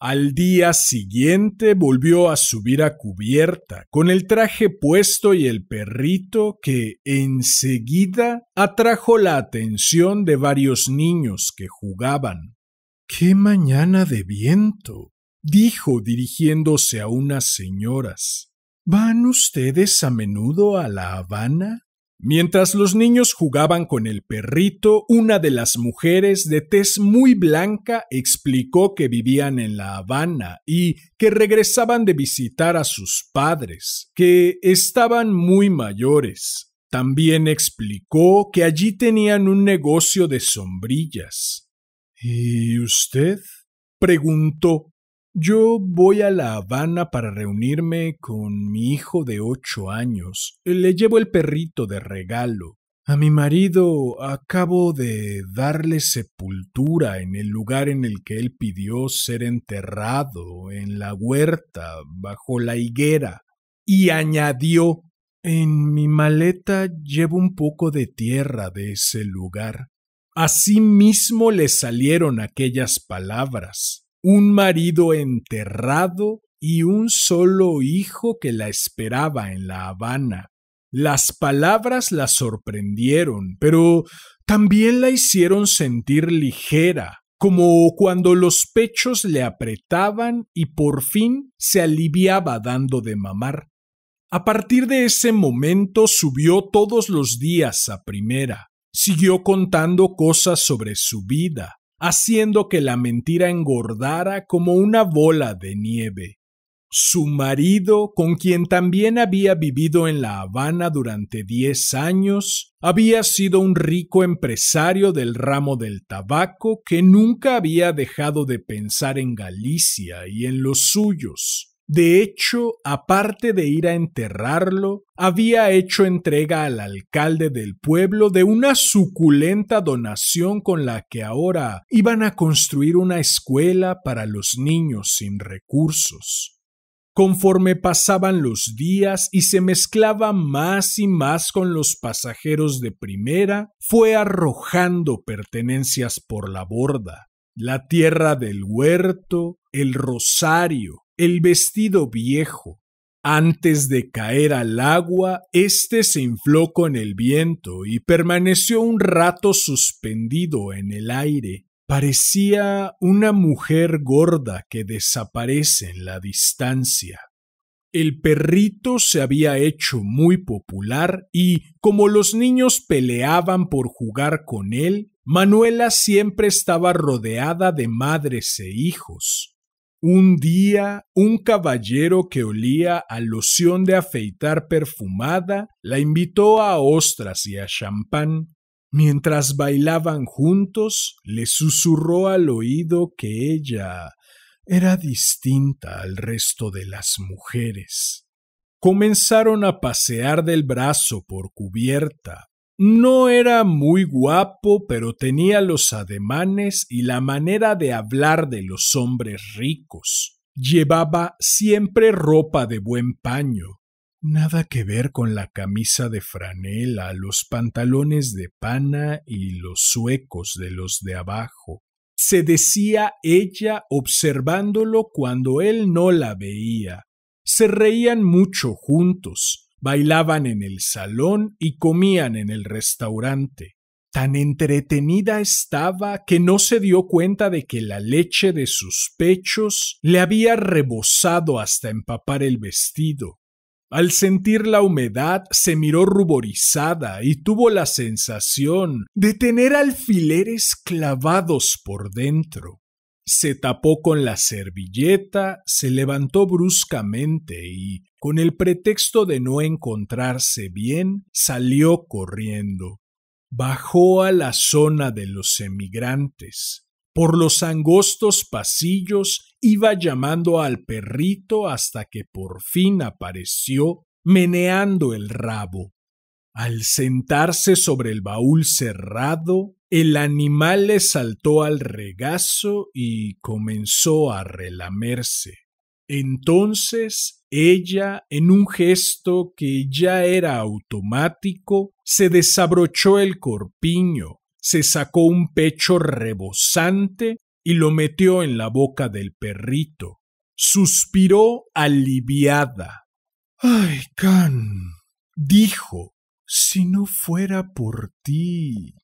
Al día siguiente volvió a subir a cubierta, con el traje puesto y el perrito que enseguida atrajo la atención de varios niños que jugaban. «¡Qué mañana de viento!», dijo dirigiéndose a unas señoras. «¿Van ustedes a menudo a La Habana?». Mientras los niños jugaban con el perrito, una de las mujeres de tez muy blanca explicó que vivían en La Habana y que regresaban de visitar a sus padres, que estaban muy mayores. También explicó que allí tenían un negocio de sombrillas. «¿Y usted?», preguntó. «Yo voy a La Habana para reunirme con mi hijo de 8 años. Le llevo el perrito de regalo. A mi marido acabo de darle sepultura en el lugar en el que él pidió ser enterrado, en la huerta, bajo la higuera». Y añadió: «En mi maleta llevo un poco de tierra de ese lugar». Así mismo le salieron aquellas palabras. Un marido enterrado y un solo hijo que la esperaba en La Habana. Las palabras la sorprendieron, pero también la hicieron sentir ligera, como cuando los pechos le apretaban y por fin se aliviaba dando de mamar. A partir de ese momento subió todos los días a primera. Siguió contando cosas sobre su vida, haciendo que la mentira engordara como una bola de nieve. Su marido, con quien también había vivido en La Habana durante 10 años, había sido un rico empresario del ramo del tabaco que nunca había dejado de pensar en Galicia y en los suyos. De hecho, aparte de ir a enterrarlo, había hecho entrega al alcalde del pueblo de una suculenta donación con la que ahora iban a construir una escuela para los niños sin recursos. Conforme pasaban los días y se mezclaba más y más con los pasajeros de primera, fue arrojando pertenencias por la borda. La tierra del huerto, el rosario, el vestido viejo. Antes de caer al agua, éste se infló con el viento y permaneció un rato suspendido en el aire. Parecía una mujer gorda que desaparece en la distancia. El perrito se había hecho muy popular y, como los niños peleaban por jugar con él, Manuela siempre estaba rodeada de madres e hijos. Un día, un caballero que olía a loción de afeitar perfumada la invitó a ostras y a champán. Mientras bailaban juntos, le susurró al oído que ella era distinta al resto de las mujeres. Comenzaron a pasear del brazo por cubierta. No era muy guapo, pero tenía los ademanes y la manera de hablar de los hombres ricos. Llevaba siempre ropa de buen paño. Nada que ver con la camisa de franela, los pantalones de pana y los zuecos de los de abajo. Se decía ella observándolo cuando él no la veía. Se reían mucho juntos. Bailaban en el salón y comían en el restaurante. Tan entretenida estaba que no se dio cuenta de que la leche de sus pechos le había rebosado hasta empapar el vestido. Al sentir la humedad se miró ruborizada y tuvo la sensación de tener alfileres clavados por dentro. Se tapó con la servilleta, se levantó bruscamente y, con el pretexto de no encontrarse bien, salió corriendo. Bajó a la zona de los emigrantes. Por los angostos pasillos iba llamando al perrito hasta que por fin apareció, meneando el rabo. Al sentarse sobre el baúl cerrado, el animal le saltó al regazo y comenzó a relamerse. Entonces ella, en un gesto que ya era automático, se desabrochó el corpiño, se sacó un pecho rebosante y lo metió en la boca del perrito. Suspiró aliviada. «¡Ay, Can!», dijo. «Si no fuera por ti».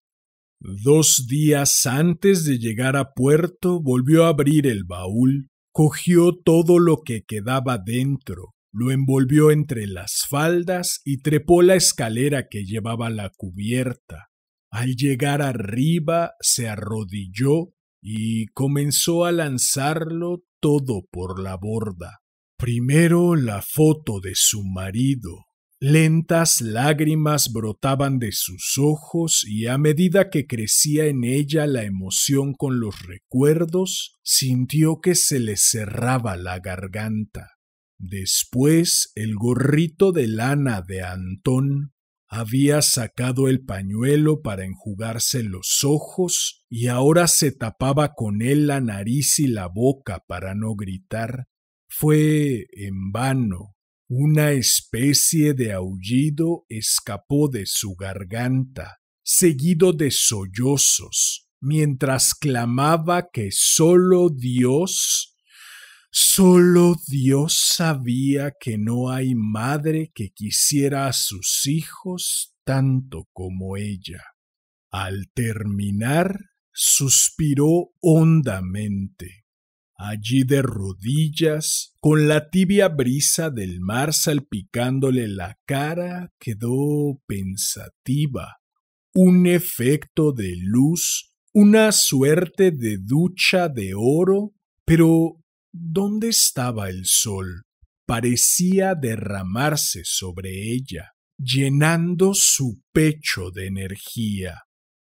2 días antes de llegar a puerto, volvió a abrir el baúl, cogió todo lo que quedaba dentro, lo envolvió entre las faldas y trepó la escalera que llevaba la cubierta. Al llegar arriba, se arrodilló y comenzó a lanzarlo todo por la borda. Primero la foto de su marido. Lentas lágrimas brotaban de sus ojos y a medida que crecía en ella la emoción con los recuerdos, sintió que se le cerraba la garganta. Después el gorrito de lana de Antón. Había sacado el pañuelo para enjugarse los ojos y ahora se tapaba con él la nariz y la boca para no gritar. Fue en vano. Una especie de aullido escapó de su garganta, seguido de sollozos, mientras clamaba que sólo Dios Solo Dios sabía que no hay madre que quisiera a sus hijos tanto como ella. Al terminar, suspiró hondamente. Allí de rodillas, con la tibia brisa del mar salpicándole la cara, quedó pensativa. Un efecto de luz, una suerte de ducha de oro, pero ¿dónde estaba el sol? Parecía derramarse sobre ella, llenando su pecho de energía.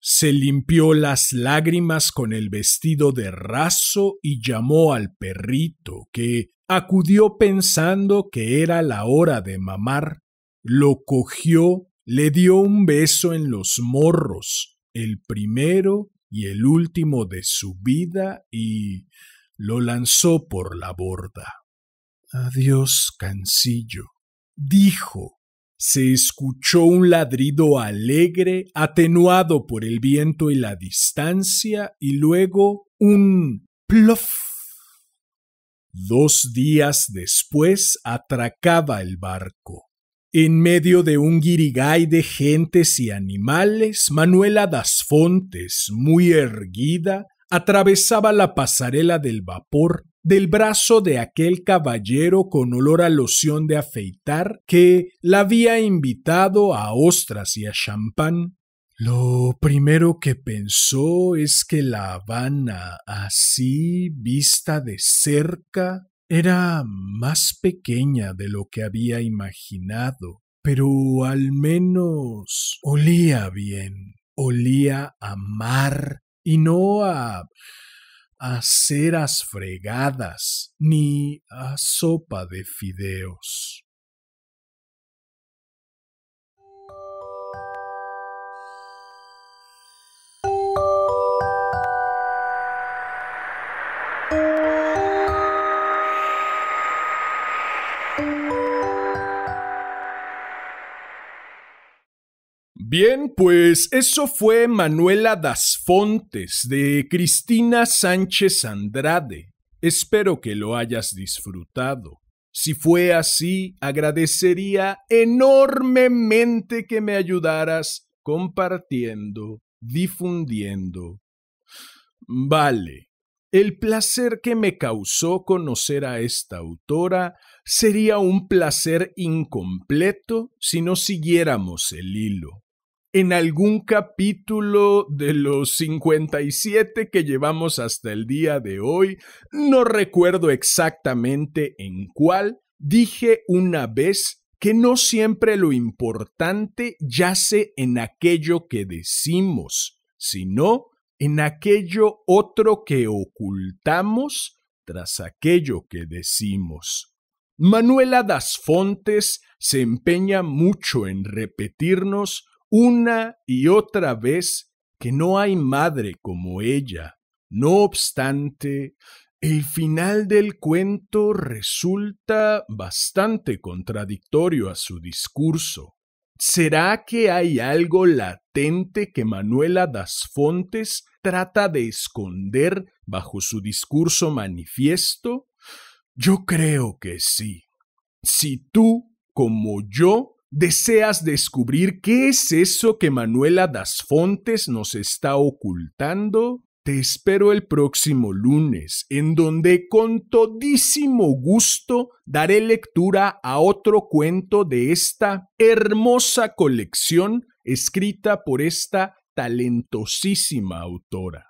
Se limpió las lágrimas con el vestido de raso y llamó al perrito, que acudió pensando que era la hora de mamar. Lo cogió, le dio un beso en los morros, el primero y el último de su vida, y lo lanzó por la borda. «Adiós, Cancillo», dijo. Se escuchó un ladrido alegre, atenuado por el viento y la distancia, y luego un plof. 2 días después atracaba el barco. En medio de un guirigay de gentes y animales, Manuela das Fontes, muy erguida, atravesaba la pasarela del vapor del brazo de aquel caballero con olor a loción de afeitar que la había invitado a ostras y a champán. Lo primero que pensó es que La Habana, así vista de cerca, era más pequeña de lo que había imaginado, pero al menos olía bien, olía a mar y no a ceras fregadas ni a sopa de fideos. Bien, pues eso fue Manuela das Fontes de Cristina Sánchez Andrade. Espero que lo hayas disfrutado. Si fue así, agradecería enormemente que me ayudaras compartiendo, difundiendo. Vale, el placer que me causó conocer a esta autora sería un placer incompleto si no siguiéramos el hilo. En algún capítulo de los 57 que llevamos hasta el día de hoy, no recuerdo exactamente en cuál, dije una vez que no siempre lo importante yace en aquello que decimos, sino en aquello otro que ocultamos tras aquello que decimos. Manuela das Fontes se empeña mucho en repetirnos una y otra vez que no hay madre como ella. No obstante, el final del cuento resulta bastante contradictorio a su discurso. ¿Será que hay algo latente que Manuela das Fontes trata de esconder bajo su discurso manifiesto? Yo creo que sí. Si tú, como yo, ¿deseas descubrir qué es eso que Manuela das Fontes nos está ocultando? Te espero el próximo lunes, en donde con todísimo gusto daré lectura a otro cuento de esta hermosa colección escrita por esta talentosísima autora.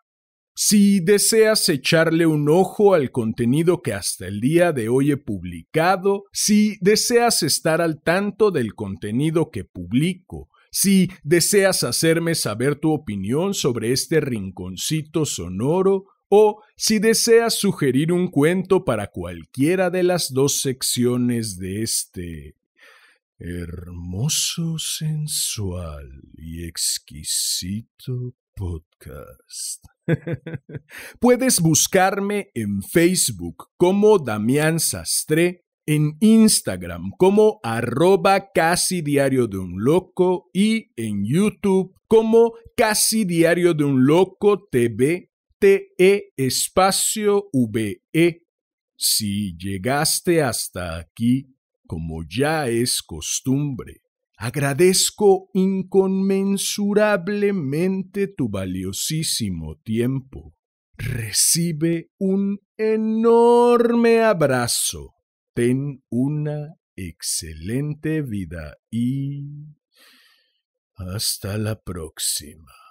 Si deseas echarle un ojo al contenido que hasta el día de hoy he publicado, si deseas estar al tanto del contenido que publico, si deseas hacerme saber tu opinión sobre este rinconcito sonoro, o si deseas sugerir un cuento para cualquiera de las 2 secciones de este hermoso, sensual y exquisito podcast. Puedes buscarme en Facebook como Damián Sastre, en Instagram como @CasiDiarioDeUnLoco y en YouTube como Casi Diario de un Loco TV, TE espacio VE. Si llegaste hasta aquí, como ya es costumbre, agradezco inconmensurablemente tu valiosísimo tiempo. Recibe un enorme abrazo. Ten una excelente vida y hasta la próxima.